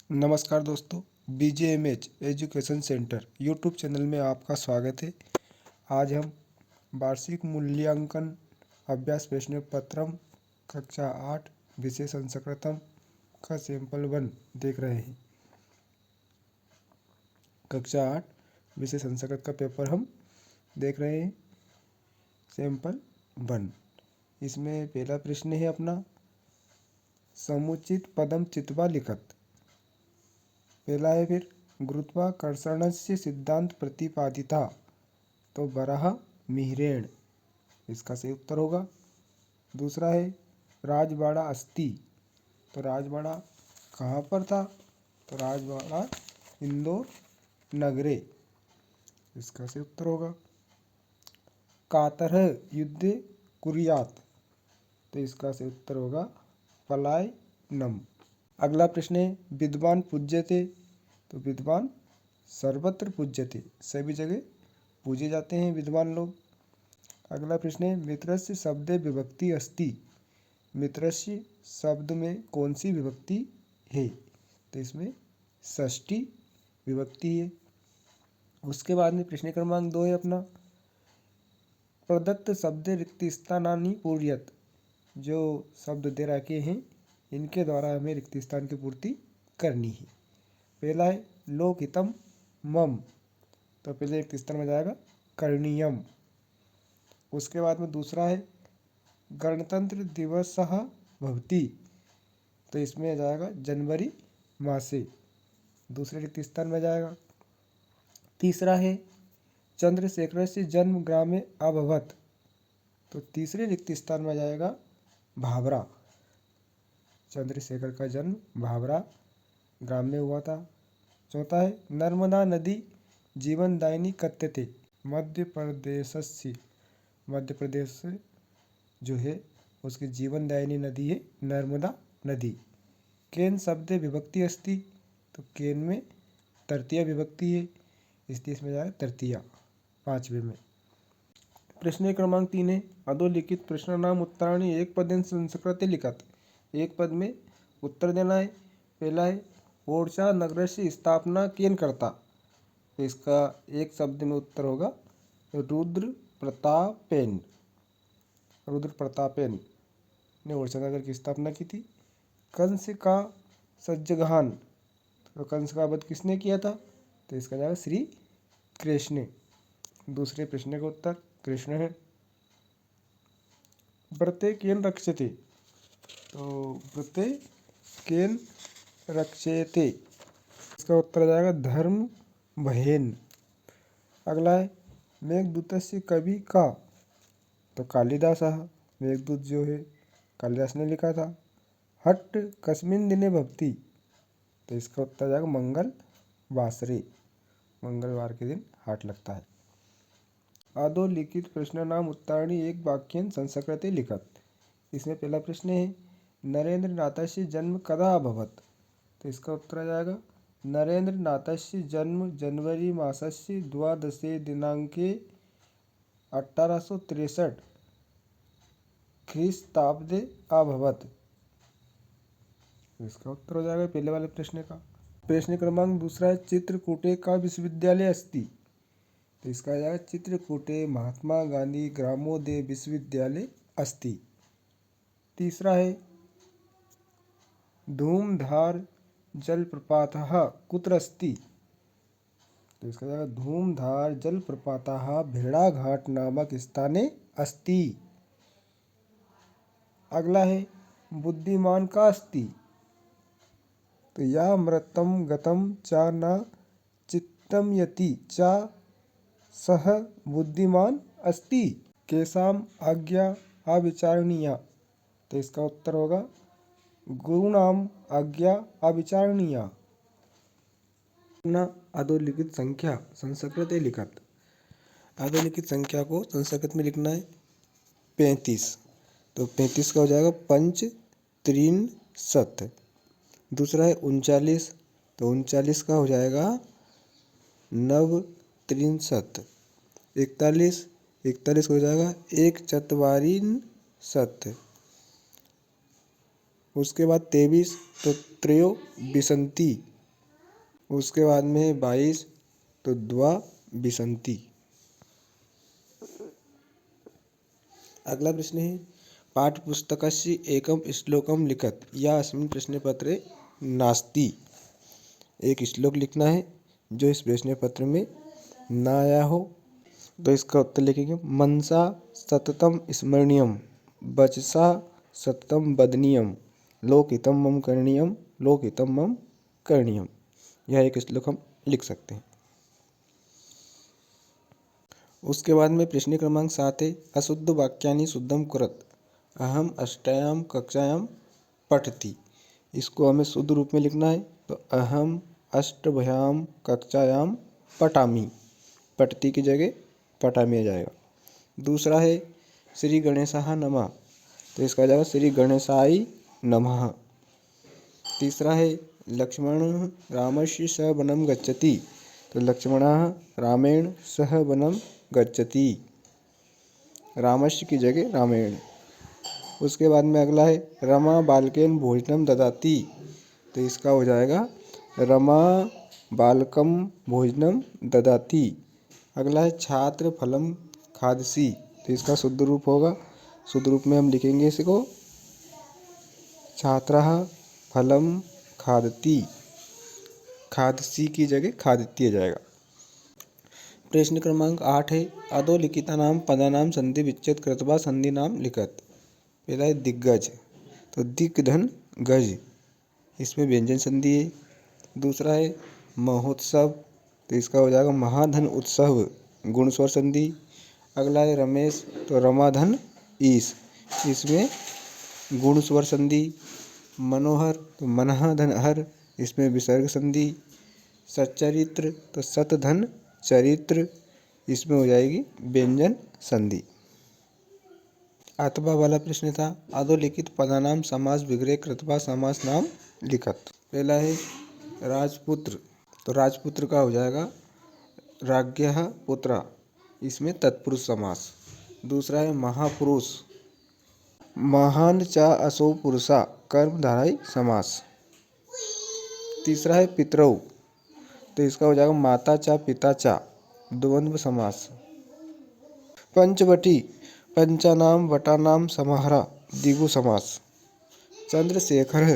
नमस्कार दोस्तों, BJMH education centre YouTube channel में आपका स्वागत है। आज हम वार्षिक मूल्यांकन अभ्यास प्रश्न पत्रम कक्षा 8 विषय संस्कृतम का सैंपल 1 देख रहे हैं। कक्षा 8 विषय संस्कृत का पेपर हम देख रहे हैं, सैंपल 1। इसमें पहला प्रश्न है अपना, समुचित पदम चित्वा लिखत। पहला है फिर गुरुत्वाकर्षणस्य सिद्धांत प्रतिपादिता, तो बराह मिहिरेण, इसका सही उत्तर होगा। दूसरा है राजवाड़ा अस्ति, तो राजवाड़ा कहाँ पर था, तो राजवाड़ा इंदौर नगरे, इसका सही उत्तर होगा। कातरः युद्धे कुर्यात, तो इसका सही उत्तर होगा पलायनम। अगला प्रश्न है विद्वान पूज्यते, तो विद्वान सर्वत्र पूज्यते, सभी जगह पूजे जाते हैं विद्वान लोग। अगला प्रश्न है मित्रस्य शब्दे विभक्ति अस्ति, मित्रस्य शब्द में कौन सी विभक्ति है, तो इसमें षष्ठी विभक्ति है। उसके बाद में प्रश्न क्रमांक 2 है अपना, प्रदत्त शब्द रिक्त स्थानानि पूर्यत, जो शब्द दे रखे हैं इनके द्वारा हमें रिक्त स्थान की पूर्ति करनी है। पहला है लोकहितम मम, तो पहले रिक्त स्थान में जाएगा करणीयम। उसके बाद में दूसरा है गणतंत्र दिवसः भवति, तो इसमें जाएगा जनवरी मासे, दूसरे रिक्त स्थान में जाएगा। तीसरा है चंद्रशेखरस्य जन्म ग्रामे अभवत, तो तीसरे रिक्त स्थान में जाएगा भाभरा, चंद्रशेखर का जन्म भाभरा ग्राम में हुआ था। चौथा है नर्मदा नदी जीवनदायिनी कथ्यते, मध्य प्रदेश से जो है उसकी जीवनदायिनी नदी है नर्मदा नदी। केन शब्दे विभक्ति अस्ति, तो केन में तृतीया विभक्ति है, इसलिए इसमें जाएगा तृतीया, पांचवे में। प्रश्न क्रमांक 3 है अधोलिखित प्रश्नानाम उत्तराणि एक पदेन संस्कृते लिखत, एक पद में उत्तर देना है। पहला है ओडिशा नगर से स्थापना केन करता, तो इसका एक शब्द में उत्तर होगा रुद्र प्रतापेन, रुद्र प्रतापेन ने ओडिशा नगर की स्थापना की थी। कंस का सज्जघान, तो कंस का वध किसने किया था, तो इसका जाएगा श्री कृष्ण, दूसरे प्रश्न का उत्तर कृष्ण है। व्रते केन रक्षते, तो व्रते केन रक्षेते, इसका उत्तर जाएगा धर्म भयेन। अगला है मेघदूतस्य कवि का, तो कालिदास, मेघदूत जो है कालिदास ने लिखा था। हट कस्मिन दिने भवति, तो इसका उत्तर जाएगा मंगल वासरे, मंगलवार के दिन हाट लगता है। अधोलिखित प्रश्नानाम उत्तराणि एक वाक्येन संस्कृते लिखत, इसमें पहला प्रश्न है नरेंद्र नाथस्य जन्म कदा अभवत, तो इसका उत्तर आ जाएगा नरेंद्र नाथस्य जन्म जनवरी मासस्य 12 दिनांके 1863 ख्रीस्ताब्दे अभवत, इसका उत्तर हो जाएगा पहले वाले प्रश्न का। प्रश्न क्रमांक दूसरा है चित्रकूटे का विश्वविद्यालय अस्ति, तो इसका आ जाएगा चित्रकूटे महात्मा गांधी ग्रामोदय विश्वविद्यालय अस्ति। तीसरा है धूमधार जलप्रपातः कुत्र अस्ति, तो इसका जाएगा धूमधार जलप्रपातः भेड़ाघाट नामक स्थाने अस्ति। अगला है बुद्धिमान का अस्ति, तो या मृतम गतम चा न चित्तम यति चा सह बुद्धिमान अस्ति। केसाम आज्ञा अविचारणीया, तो इसका उत्तर होगा गुरुणाम आज्ञा अविचारणीया। अपना अधोलिखित संख्या संस्कृते लिखत, अधोलिखित संख्या को संस्कृत में लिखना है 35, तो 35 का हो जाएगा पंच त्रीन सत। दूसरा है 39, तो 39 का हो जाएगा नव त्रीन सत। 41 का हो जाएगा एक चत्वारीन सत। उसके बाद 23, तो त्रयो विसंति, उसके बाद में है 22, तो द्वा विसंति। अगला प्रश्न है पाठ्यपुस्तकस्य एकं श्लोकं लिखत या अस्मिन् प्रश्नपत्रे नास्ति। एक श्लोक लिखना है जो इस प्रश्न पत्र में ना आया हो। तो इसका उत्तर लिखेंगे मनसा सततम स्मरणीयम वचसा सततम वदनीयम लोकहितम मम करणीयम लोकहितम मम करणीयम। यह एक श्लोक हम लिख सकते हैं। उसके बाद में प्रश्न क्रमांक 7 है अशुद्ध वाक्यानि शुद्धम कुरत अहम अष्टायाम कक्षायाम पठति। इसको हमें शुद्ध रूप में लिखना है। तो अहम अष्टभ्याम कक्षायाम पठामि, पठति की जगह पठामि आ जाएगा। दूसरा है श्री गणेशाय नमः, तो इसका आ जाएगा श्री गणेशाय नमः। तीसरा है लक्ष्मण रामस्य सह वनं गच्छति, तो लक्ष्मणः रामेण सह वनं गच्छति, रामस्य की जगह रामेण। उसके बाद में अगला है रमा बालकेन भोजनम ददाति, तो इसका हो जाएगा रमा बालकम भोजनम ददाति। अगला है छात्र फलम खादसी, तो इसका शुद्ध रूप होगा, शुद्ध रूप में हम लिखेंगे इसको छात्रः फलम खादति, खादसी की जगह खादती आ जाएगा। प्रश्न क्रमांक 8 है अधोलिखितानां पदानां संधि विच्छेद कृत्वा संधि नाम लिखत। पहला है दिग्गज, तो दिग्धन गज, इसमें व्यंजन संधि है। दूसरा है महोत्सव, तो इसका हो जाएगा महाधन उत्सव गुण स्वर संधि। अगला है रमेश, तो रमाधन ईश, इसमें गुण स्वर संधि। मनोहर, तो मनः धन हर, इसमें विसर्ग संधि। सच्चरित्र, तो सतधन चरित्र, इसमें हो जाएगी व्यंजन संधि। अथवा वाला प्रश्न था अधोलिखित पदानाम समास विग्रह कृत्वा समास नाम लिखत। पहला है राजपुत्र, तो राजपुत्र का हो जाएगा राज्ञः पुत्र, इसमें तत्पुरुष समास। दूसरा है महापुरुष, महान चा असौ पुरुषा कर्मधारय समास। तीसरा है पितरौ, तो इसका हो जाएगा माता चा पिता चा द्वंद्व समास। पंचवटी, पंचानाम वटानाम समाहारा द्विगु समास। चंद्रशेखर,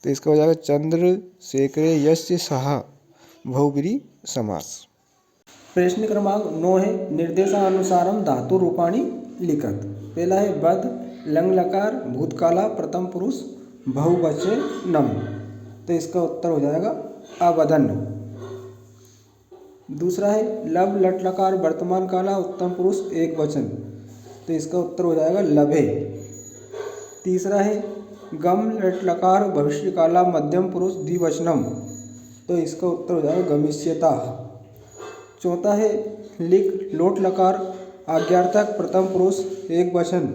तो इसका हो जाएगा चंद्रशेखरे यस्य सहा बहुब्रीहि समास। प्रश्न क्रमांक 9 है निर्देशानुसारम धातु रूपाणि लिखत। पहला है बद, लंग लकार भूतकाला प्रथम पुरुष बहुवचनम, तो इसका उत्तर हो जाएगा अवदन। दूसरा है लब लट लकार वर्तमान काला उत्तम पुरुष एक वचन, तो इसका उत्तर हो जाएगा लभे। तीसरा है गम लट लकार भविष्य काला मध्यम पुरुष द्विवचनम, तो इसका उत्तर हो जाएगा गमिष्यता। चौथा है लिख लोट लकार आज्ञार्थक प्रथम पुरुष एक वचन,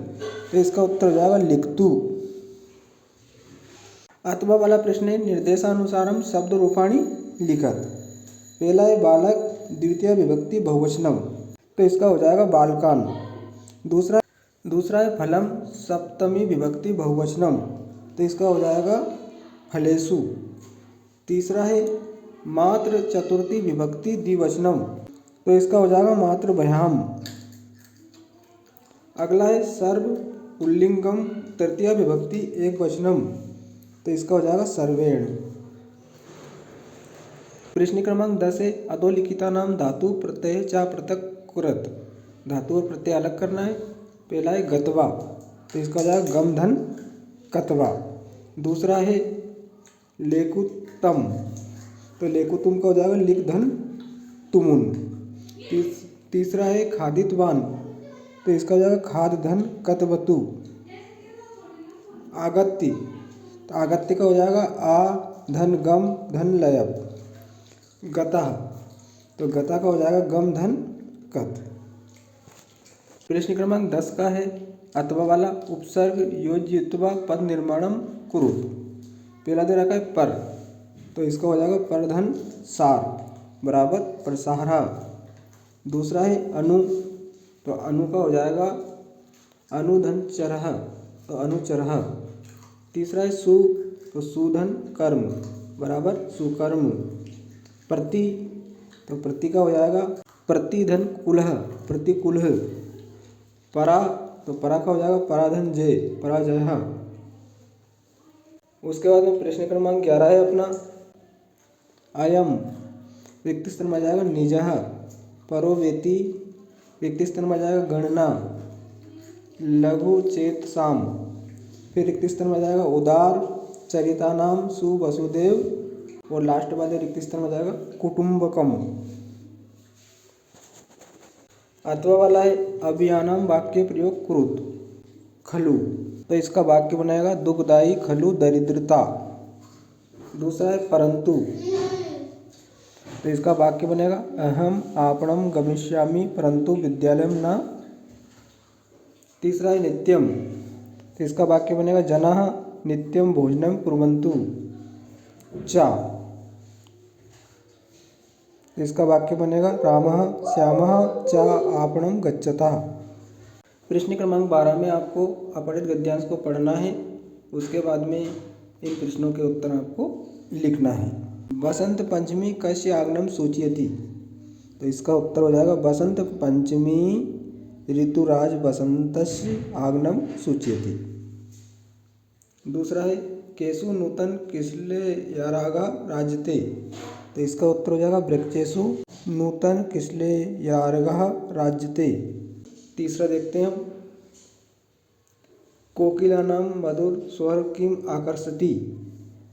तो इसका उत्तर हो जाएगा लिखतु। अथवा वाला प्रश्न है निर्देशानुसारम शब्द रूपाणि लिखत। पहला है बालक द्वितीय विभक्ति बहुवचनम, तो इसका हो जाएगा बालकान। दूसरा है फलम सप्तमी विभक्ति बहुवचनम, तो इसका हो जाएगा फलेषु। तीसरा है मात्र चतुर्थी विभक्ति द्विवचनम, तो इसका हो जाएगा मातृभयाम। अगला है सर्व पुल्लिंगम तृतीय विभक्ति एक वचनम, तो इसका हो जाएगा सर्वेण। प्रश्न क्रमांक 10 है अधोलिखितानां धातु प्रत्यय चा पृथक कुरत। धातु और प्रत्यय अलग करना है। पहला है गत्वा, तो इसका हो जाएगा गम धन कत्वा। दूसरा है लेकुतम, तो लेकुतुम का हो जाएगा लिख धन तुमुन। तीसरा है खादितवान, तो इसका हो जाएगा खाद धन कतवतु। आगत्य, तो आगत्य का हो जाएगा आ धन गम धन लयप। गतः, तो गता का हो जाएगा गम धन कत। प्रश्न क्रमांक 10 का है अथवा वाला उपसर्ग योज्यत्वा पद निर्माणम कुरुत। पहला दे रखा है पर, तो इसका हो जाएगा परधन सार बराबर प्रसारा। दूसरा है अनु, तो अनु का हो जाएगा अनुधन चरह, तो अनुचरह। तीसरा है सु, तो सुधन कर्म बराबर सुकर्म। प्रति, तो प्रति का हो जाएगा प्रतिधन कुलह, प्रतिकुलह। परा, तो परा का हो जाएगा पराधन जय, पराजय। उसके बाद में प्रश्न क्रमांक 11 है अपना, अयम रिक्त स्थान में आ जाएगा निजः, परोवेति रिक्त स्थान में आ जाएगा गणना, लघु चेत साम, फिर रिक्त स्थान में आ जाएगा उदार, चरिता नाम सुवसुदेव, और लास्ट वाले रिक्त स्थान में आ जाएगा कुटुंबकम। अथवा वाला है अभियानम वाक्य प्रयोग कुरुत खलु, तो इसका वाक्य बनाएगा दुखदायी खलु दरिद्रता। दूसरा है परंतु, तो इसका वाक्य बनेगा अहम आपणम गमिष्यामि परंतु विद्यालयम न। तीसरा है नित्यम, तो इसका वाक्य बनेगा जनाः नित्यम भोजनम कुर्वन्तु च, तो इसका वाक्य बनेगा रामः श्यामः च आपणम गच्छतः। प्रश्न क्रमांक 12 में आपको अपठित गद्यांश को पढ़ना है, उसके बाद में इन प्रश्नों के उत्तर आपको लिखना है। बसंत पंचमी कस्य आगमनं सूचयति, तो इसका उत्तर हो जाएगा बसंत पंचमी ऋतुराज बसंतस्य आगमनं सूचयति। दूसरा है केषु नूतन किसलयार्घा राजते, तो इसका उत्तर हो जाएगा वृक्षेषु नूतन किसलयार्घः राजते। तीसरा देखते हैं हम, कोकिलानां मधुर स्वर किम आकर्षति,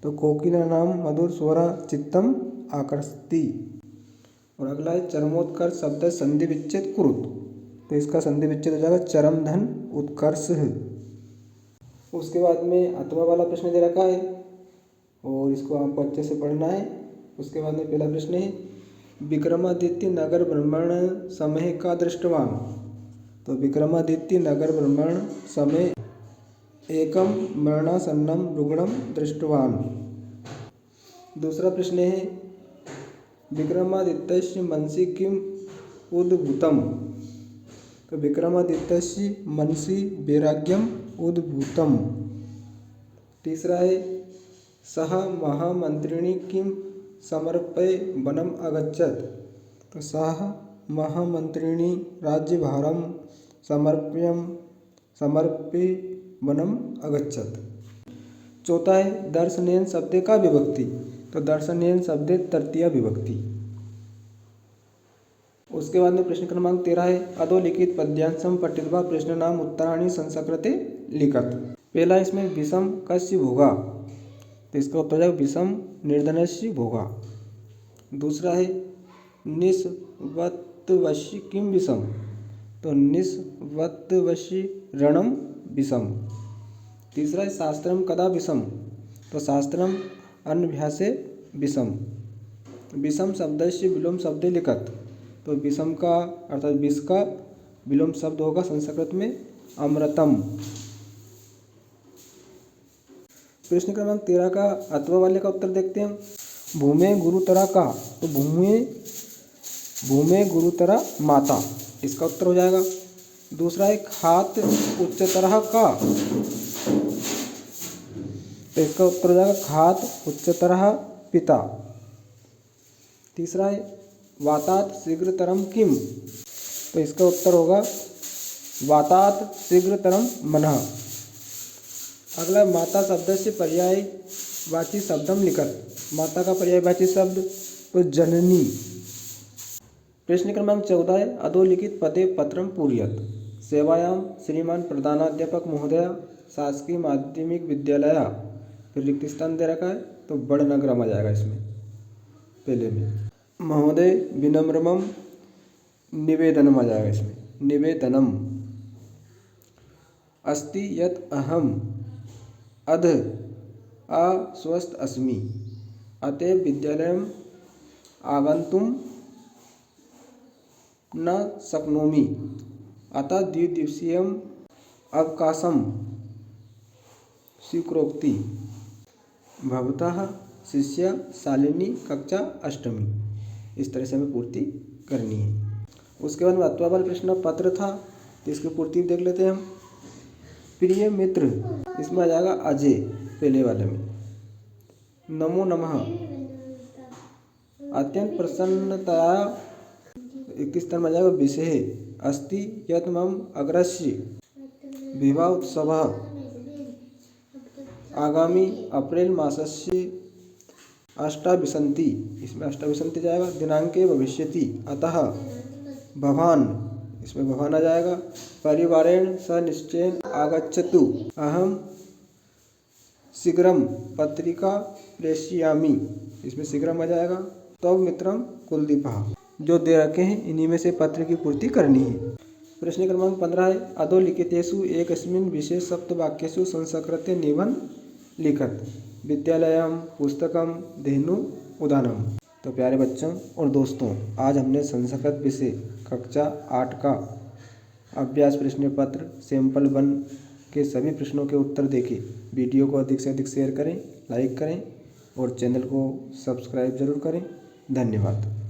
तो कोकिलानां मधुर स्वर चित्तम आकर्षति। और अगला है चरमोत्कर्ष शब्द संधि विच्छेद कुरुत, तो इसका संधि विच्छेद हो जाएगा चरम धन उत्कर्ष। उसके बाद में अथवा वाला प्रश्न दे रखा है और इसको आपको अच्छे से पढ़ना है। उसके बाद में पहला प्रश्न है विक्रमादित्य नगर भ्रमण समय का दृष्टवान, तो विक्रमादित्य नगर भ्रमण समय एकम मरणासन्नम रुग्णम दृष्टवान। दूसरा प्रश्न है विक्रमादित्यस्य मनसि किम उद्भूतम, तो विक्रमादित्यस्य मनसि वैराग्यम उद्भूतम। तीसरा है सः महामंत्रिणी किम समर्पय वनम अगच्छत, तो सः महामंत्रिणी राज्यभारम समर्प्य वनम अगच्छत। चौथा है दर्शनेन शब्दे का विभक्ति, तो दर्शनेन शब्दे तृतीया विभक्ति। उसके बाद में प्रश्न क्रमांक 13 है अधोलिखित पद्यांशम पठित्वा प्रश्न नाम उत्तराणि संस्कृते लिखत। पहला इसमें विषम कस्य भोगा, तो इसका उत्तर है विषम निर्धनस्य भोगा। दूसरा है निस्वत्वशी किम विषम, तो निस्वत्वशी रणम विषम। तीसरा है शास्त्रम कदा विषम, तो शास्त्रम अनभ्यासे विषम। विषम शब्द से विलोम शब्द लिखत, तो विषम का अर्थात विष का विलोम शब्द होगा संस्कृत में अमृतम। प्रश्न क्रमांक 13 का अथवा वाले का उत्तर देखते हैं। भूमे गुरुतरा का, तो भूमे गुरुतरा माता, इसका उत्तर हो जाएगा। दूसरा है खात उच्चतरः का, तो इसका उत्तर हो जाएगा खात उच्चतरः पिता। तीसरा है वातात शीघ्रतरम किम, तो इसका उत्तर होगा वातात शीघ्रतरम मनः। अगला माता शब्द से पर्यायवाची शब्दम लिखत, माता का पर्यायवाची शब्द तो जननी। प्रश्न क्रमांक 14 है अधोलिखित पदे पत्रम पूरयत। सेवायाम श्रीमान प्रधानाध्यापक महोदय शासकीय माध्यमिक विद्यालय, फिर रिक्त स्थान दे रखा है तो बड़नगरम आ जाएगा इसमें पहले में। महोदय विनम्रमम निवेदनम आ जाएगा इसमें निवेदनम। अस्ति यत् अहम अध अस्वस्थ अस्मि अतएव विद्यालयम आगन्तुम न शक्नोमि अतः द्विदिवसीयम अवकाशम स्वीकरोति। भवतः शिष्य शालिनी कक्षा अष्टमी। इस तरह से हमें पूर्ति करनी है। उसके बाद में अथवा वाला प्रश्न पत्र था तो इसकी पूर्ति देख लेते हैं हम। प्रिय मित्र, इसमें आ जाएगा अजय पहले वाले में। नमो नमः अत्यंत प्रसन्नतया 21 में आ जाएगा विषय अस्ति यत् मम अग्रस्य विवाहोत्सवः आगामी अप्रैल मासस्य अष्टाविंशति, इसमें अष्टाविंशति जाएगा, दिनांके भविष्यति अतः भवान, इसमें भवान आ जाएगा, परिवारेण सह निश्चयेन आगच्छतु अहम शीघ्रम पत्रिका प्रेषयामि, इसमें शीघ्रम आ जाएगा। तव मित्रम कुलदीपः, जो दे रखे हैं इन्हीं में से पत्र की पूर्ति करनी है। प्रश्न क्रमांक 15 है अधोलिखितेषु एकस्मिन् विशेष सप्तवाक्येषु संस्कृते निबंध लिखत विद्यालयम पुस्तकम धेनु उदानम। तो प्यारे बच्चों और दोस्तों, आज हमने संस्कृत विषय कक्षा 8 का अभ्यास प्रश्न पत्र सैंपल 1 के सभी प्रश्नों के उत्तर देखे। वीडियो को अधिक से अधिक शेयर करें, लाइक करें और चैनल को सब्सक्राइब जरूर करें। धन्यवाद।